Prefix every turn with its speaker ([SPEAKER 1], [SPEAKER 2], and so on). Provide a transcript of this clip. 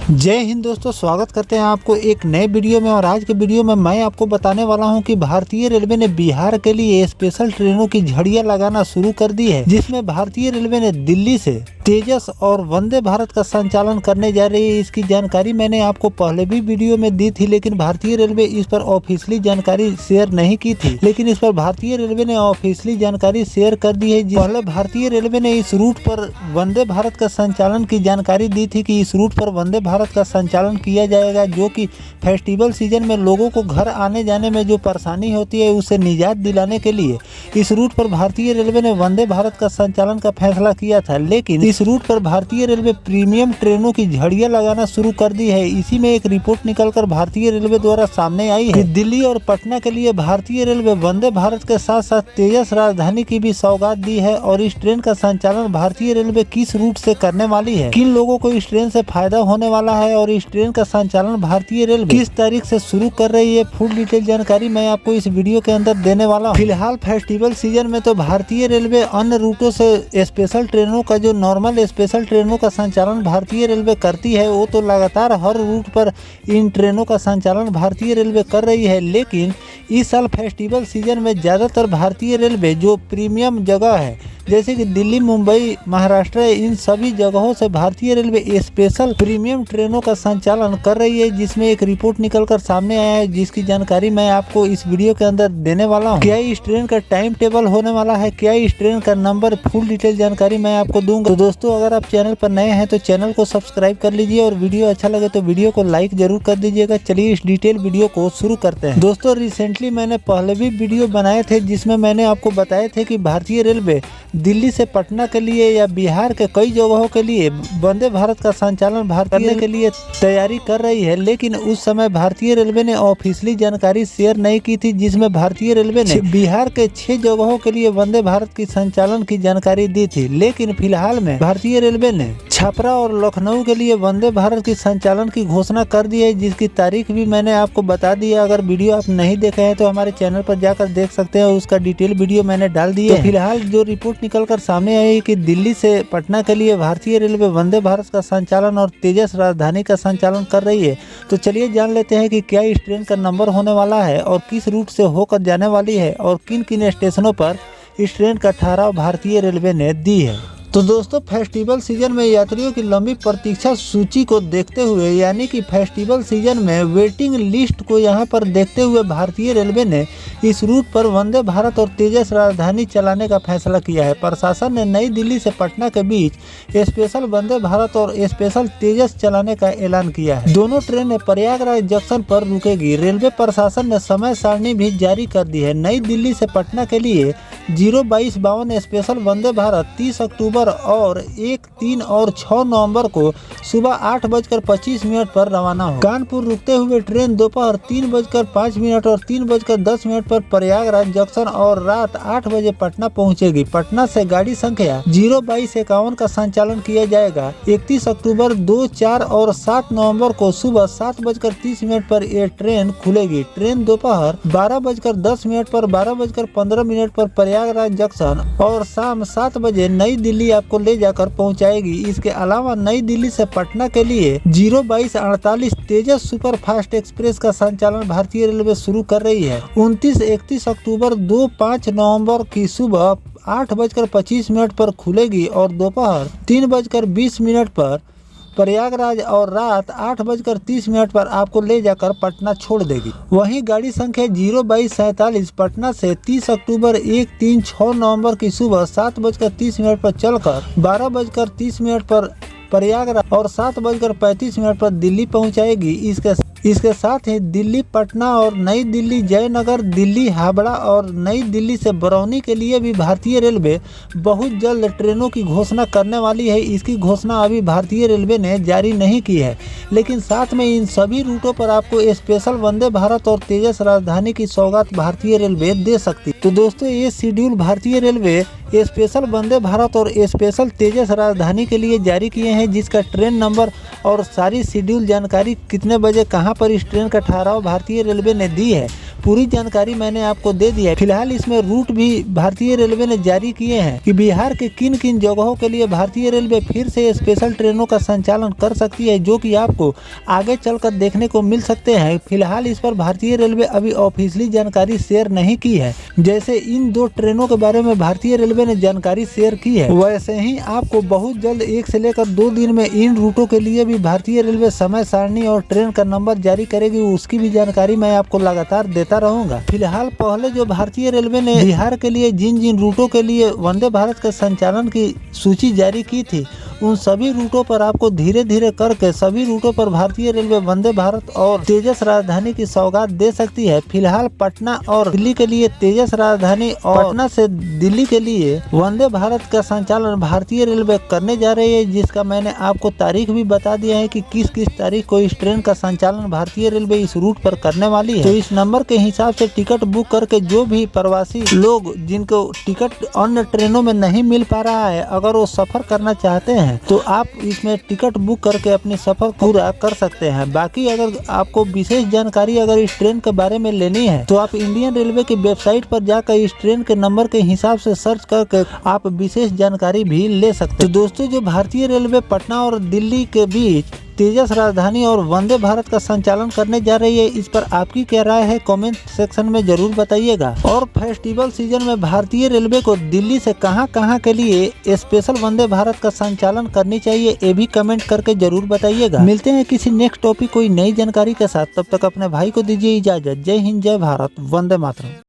[SPEAKER 1] जय हिंद दोस्तों, स्वागत करते हैं आपको एक नए वीडियो में। और आज के वीडियो में मैं आपको बताने वाला हूं कि भारतीय रेलवे ने बिहार के लिए स्पेशल ट्रेनों की झड़ियां लगाना शुरू कर दी है, जिसमें भारतीय रेलवे ने दिल्ली से तेजस और वंदे भारत का संचालन करने जा रही है। इसकी जानकारी मैंने आपको पहले भी वीडियो में दी थी, लेकिन भारतीय रेलवे इस पर ऑफिशियली जानकारी शेयर नहीं की थी। लेकिन इस पर भारतीय रेलवे ने ऑफिशियली जानकारी शेयर कर दी है। पहले भारतीय रेलवे ने इस रूट पर वंदे भारत का संचालन की जानकारी दी थी कि इस रूट पर वंदे भारत का संचालन किया जाएगा, जो कि फेस्टिवल सीजन में लोगों को घर आने जाने में जो परेशानी होती है उससे निजात दिलाने के लिए इस रूट पर भारतीय रेलवे ने वंदे भारत का संचालन का फैसला किया था। लेकिन इस रूट पर भारतीय रेलवे प्रीमियम ट्रेनों की झड़ियां लगाना शुरू कर दी है। इसी में एक रिपोर्ट निकलकर भारतीय रेलवे द्वारा सामने आई है कि दिल्ली और पटना के लिए भारतीय रेलवे वंदे भारत के साथ साथ तेजस राजधानी की भी सौगात दी है। और इस ट्रेन का संचालन भारतीय रेलवे किस रूट से करने वाली है, किन लोगों को इस ट्रेन से फायदा होने वाला है और इस ट्रेन का संचालन भारतीय रेलवे किस तारीख से शुरू कर रही है, फुल डिटेल जानकारी मैं आपको इस वीडियो के अंदर देने वाला हूँ। फिलहाल फेस्टिवल सीजन में तो भारतीय रेलवे अन्य रूटों से स्पेशल ट्रेनों का जो नॉर्मल स्पेशल ट्रेनों का संचालन भारतीय रेलवे करती है, वो तो लगातार हर रूट पर इन ट्रेनों का संचालन भारतीय रेलवे कर रही है। लेकिन इस साल फेस्टिवल सीजन में ज्यादातर भारतीय रेलवे जो प्रीमियम जगह है जैसे कि दिल्ली, मुंबई, महाराष्ट्र, इन सभी जगहों से भारतीय रेलवे स्पेशल प्रीमियम ट्रेनों का संचालन कर रही है, जिसमें एक रिपोर्ट निकलकर सामने आया है, जिसकी जानकारी मैं आपको इस वीडियो के अंदर देने वाला हूं। क्या इस ट्रेन का टाइम टेबल होने वाला है, क्या इस ट्रेन का नंबर, फुल डिटेल जानकारी मैं आपको दूंगा। तो दोस्तों, अगर आप चैनल पर नए हैं तो चैनल को सब्सक्राइब कर लीजिए और वीडियो अच्छा लगे तो वीडियो को लाइक जरूर कर दीजिएगा। चलिए इस डिटेल वीडियो को शुरू करते हैं। दोस्तों, रिसेंटली मैंने पहले भी वीडियो बनाए थे जिसमें मैंने आपको बताए थे कि भारतीय रेलवे दिल्ली से पटना के लिए या बिहार के कई जगहों के लिए वंदे भारत का संचालन करने के लिए तैयारी कर रही है। लेकिन उस समय भारतीय रेलवे ने ऑफिशियली जानकारी शेयर नहीं की थी, जिसमें भारतीय रेलवे ने बिहार के 6 जगहों के लिए वंदे भारत की संचालन की जानकारी दी थी। लेकिन फिलहाल में भारतीय रेलवे ने छपरा और लखनऊ के लिए वंदे भारत की संचालन की घोषणा कर दी है, जिसकी तारीख भी मैंने आपको बता दी है। अगर वीडियो आप नहीं देखे हैं तो हमारे चैनल पर जाकर देख सकते हैं, उसका डिटेल वीडियो मैंने डाल दी है। फिलहाल जो रिपोर्ट निकलकर सामने आई कि दिल्ली से पटना के लिए भारतीय रेलवे वंदे भारत का संचालन और तेजस राजधानी का संचालन कर रही है। तो चलिए जान लेते हैं कि क्या इस ट्रेन का नंबर होने वाला है और किस रूट से होकर जाने वाली है और किन किन स्टेशनों पर इस ट्रेन का ठहराव भारतीय रेलवे ने दी है। तो दोस्तों, फेस्टिवल सीजन में यात्रियों की लंबी प्रतीक्षा सूची को देखते हुए, यानी कि फेस्टिवल सीजन में वेटिंग लिस्ट को यहां पर देखते हुए भारतीय रेलवे ने इस रूट पर वंदे भारत और तेजस राजधानी चलाने का फैसला किया है। प्रशासन ने नई दिल्ली से पटना के बीच स्पेशल वंदे भारत और स्पेशल तेजस चलाने का ऐलान किया है। दोनों ट्रेनें प्रयागराज जंक्शन पर रुकेगी। रेलवे प्रशासन ने समय सारणी भी जारी कर दी है। नई दिल्ली से पटना के लिए 02252 स्पेशल वंदे भारत 30 अक्टूबर और 1, 3 और 6 नवंबर को सुबह 8:25 पर रवाना हो। कानपुर रुकते हुए ट्रेन दोपहर 3:05 और 3:10 पर प्रयागराज जंक्शन और रात 8 बजे पटना पहुंचेगी। पटना से गाड़ी संख्या 02251 का संचालन किया जाएगा। 31 अक्टूबर, 2, 4 और 7 नवंबर को सुबह 7:30 पर यह ट्रेन खुलेगी। ट्रेन दोपहर 12:10 पर, 12:15 पर प्रयागराज जंक्शन और शाम 7 बजे नई दिल्ली आपको ले जाकर पहुंचाएगी। इसके अलावा नई दिल्ली से पटना के लिए 02248 तेजस सुपर फास्ट एक्सप्रेस का संचालन भारतीय रेलवे शुरू कर रही है। 29-31 अक्टूबर, 2, 5 नवंबर की सुबह 8:25 पर खुलेगी और दोपहर 3:20 पर प्रयागराज और रात 8:30 पर आपको ले जाकर पटना छोड़ देगी। वहीं गाड़ी संख्या 02247 पटना से 30 अक्टूबर, 1, 3, 6 नवंबर की सुबह 7:30 पर चलकर 12:30 पर प्रयागराज और 7:35 पर दिल्ली पहुंचाएगी। इसके साथ ही दिल्ली, पटना और नई दिल्ली, जयनगर, दिल्ली, हावड़ा और नई दिल्ली से बरौनी के लिए भी भारतीय रेलवे बहुत जल्द ट्रेनों की घोषणा करने वाली है। इसकी घोषणा अभी भारतीय रेलवे ने जारी नहीं की है, लेकिन साथ में इन सभी रूटों पर आपको स्पेशल वंदे भारत और तेजस राजधानी की सौगात भारतीय रेलवे दे सकती। तो दोस्तों, ये शेड्यूल भारतीय रेलवे स्पेशल वंदे भारत और स्पेशल तेजस राजधानी के लिए जारी किए हैं, जिसका ट्रेन नंबर और सारी शेड्यूल जानकारी कितने बजे कहां पर इस ट्रेन का ठहराव भारतीय रेलवे ने दी है, पूरी जानकारी मैंने आपको दे दी है। फिलहाल इसमें रूट भी भारतीय रेलवे ने जारी किए हैं कि बिहार के किन किन जगहों के लिए भारतीय रेलवे फिर से स्पेशल ट्रेनों का संचालन कर सकती है, जो कि आपको आगे चलकर देखने को मिल सकते हैं। फिलहाल इस पर भारतीय रेलवे अभी ऑफिशियली जानकारी शेयर नहीं की है। जैसे इन 2 ट्रेनों के बारे में भारतीय रेलवे ने जानकारी शेयर की है, वैसे ही आपको बहुत जल्द 1 से लेकर 2 दिन में इन रूटों के लिए भी भारतीय रेलवे समय सारणी और ट्रेन का नंबर जारी करेगी। उसकी भी जानकारी मैं आपको लगातार देता रहूंगा। फिलहाल पहले जो भारतीय रेलवे ने बिहार के लिए जिन जिन रूटों के लिए वंदे भारत के संचालन की सूची जारी की थी, उन सभी रूटों पर आपको धीरे धीरे करके सभी रूटों पर भारतीय रेलवे वंदे भारत और तेजस राजधानी की सौगात दे सकती है। फिलहाल पटना और दिल्ली के लिए तेजस राजधानी और पटना से दिल्ली के लिए वंदे भारत का संचालन भारतीय रेलवे करने जा रही है, जिसका मैंने आपको तारीख भी बता दिया है कि किस किस तारीख को इस ट्रेन का संचालन भारतीय रेलवे इस रूट पर करने वाली है। तो इस नंबर के हिसाब से टिकट बुक करके जो भी प्रवासी लोग जिनको टिकट अन्य ट्रेनों में नहीं मिल पा रहा है, अगर वो सफर करना चाहते हैं तो आप इसमें टिकट बुक करके अपनी सफर पूरा कर सकते हैं। बाकी अगर आपको विशेष जानकारी अगर इस ट्रेन के बारे में लेनी है तो आप इंडियन रेलवे की वेबसाइट पर जाकर इस ट्रेन के नंबर के हिसाब से सर्च करके आप विशेष जानकारी भी ले सकते हैं। तो दोस्तों, जो भारतीय रेलवे पटना और दिल्ली के बीच तेजस राजधानी और वंदे भारत का संचालन करने जा रही है, इस पर आपकी क्या राय है कमेंट सेक्शन में जरूर बताइएगा। और फेस्टिवल सीजन में भारतीय रेलवे को दिल्ली से कहां के लिए स्पेशल वंदे भारत का संचालन करनी चाहिए, ये भी कमेंट करके जरूर बताइएगा। मिलते हैं किसी नेक्स्ट टॉपिक कोई नई जानकारी के साथ, तब तक अपने भाई को दीजिए इजाजत। जय हिंद, जय भारत, वंदे मातरम।